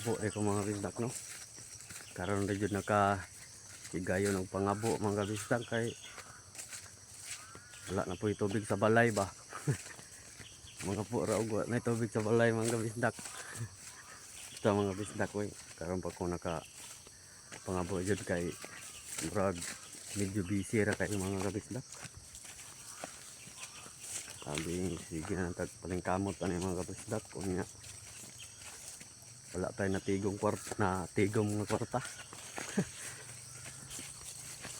pangabo ko mga bisdak no. Karon ra jud naka higayon og pangabo mga bisdak kay wala na po tubig sa balay ba. Mga po ra og na tubig sa balay mga bisdak. Ito mga bisdak koy karon pa ko naka pangabo jud kay murag medyo busy ra kay mga bisdak. Sabi sige na tagpalingkamot ani mga bisdak kunya. Wala tayo natigong natigong nga kwarta.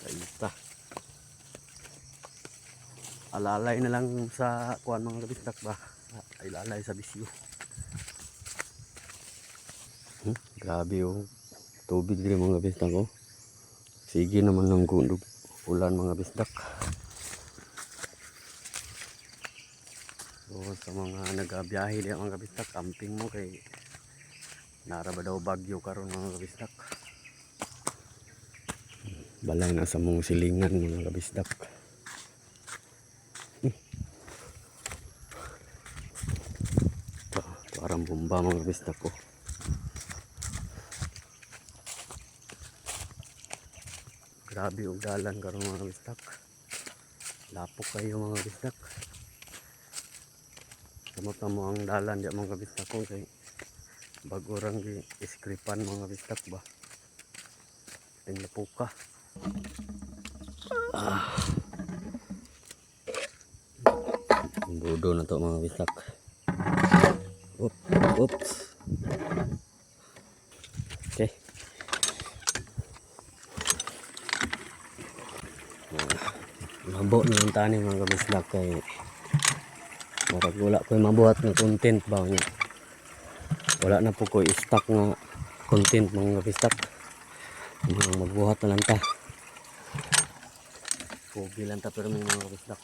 Kaysa alalay na lang sa kuan mga kabisdak ba, ay lalay sa bisyo. Grabe yung tubig din mga kabisdak ko. Sige naman ng gundog ulan mga kabisdak. So sa mga nagabiyahe diyan mga kabisdak, camping mo kay nara ba daw bagyo karon mga kabisdak. Balay na sa mong silingan mga kabisdak. Parang bomba mga kabisdak ko. Grabe yung dalan karon mga kabisdak. Lapok kayo mga kabisdak. Tamo-tamo ang dalan diyan mga kabisdak ko kay bago rang gi-iskripan mga kabisdak ba. Ting lapuka. Budo na to mga kabisdak. Oops. Okay. Mabo na yung tani mga kabisdak kay marag wala ko mabuhat ng content ba niya. Wala na po ko i-stock nga content mga kabisdak. Magbuhat na lang ta. Pugi lang ta pero mga kabisdak.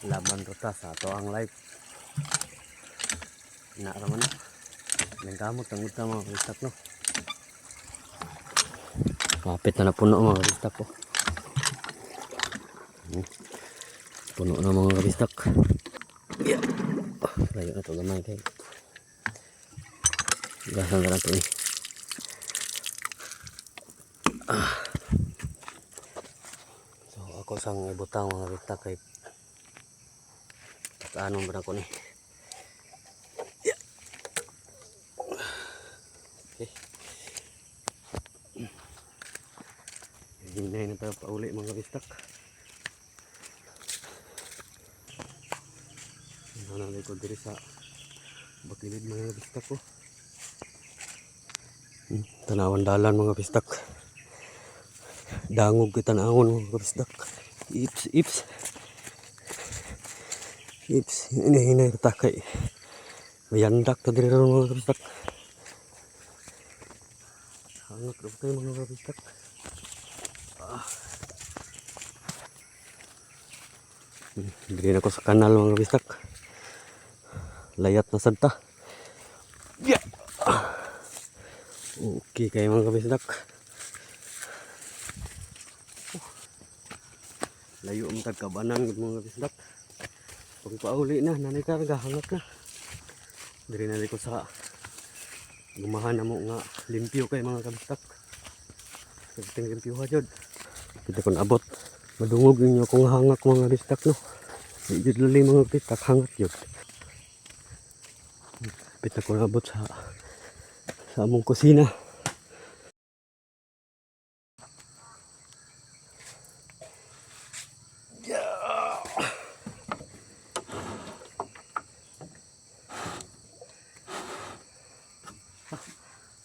Laban ro ta sa ato ang life. Naaraman na. Nangkamot ang uta mga kabisdak no. Kapit na puno mga kabisdak ko. Puno na mga kabisdak. Yeah. Layo na ito gamay kay. Gasan na ito eh. So ako sang ibutang mga kabisdak kay anong ba na ko ni. Yeah. Okay. Hinay na tayo pauli mga kabisdak. Nanalay ko diri sa bakilid mga kabisdak ko. Tanawan dalan mga kabisdak. Dangog kita tanawon mga kabisdak. Ips. Hinay takay. Mayandak ta diri ron mga kabisdak. Hangat ra tayo mga kabisdak. Diri na ko sa kanal mga kabisdak. Layat na sadta. Yeah. Okay kayo mga kabisdak. Layo ang tagkabanan mga kabisdak. Pag pauli na, nanay karga, hangat na. Diri na ko sa gumahan na mo nga limpyo kay mga kabisdak. Kapiting limpyo ha jod. Kita kon abot. Madungog ninyo kung hangak mga kabisdak no. Jud lali mga kabisdak hangat jud. Pita ko nabot sa among kusina.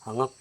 Hangak.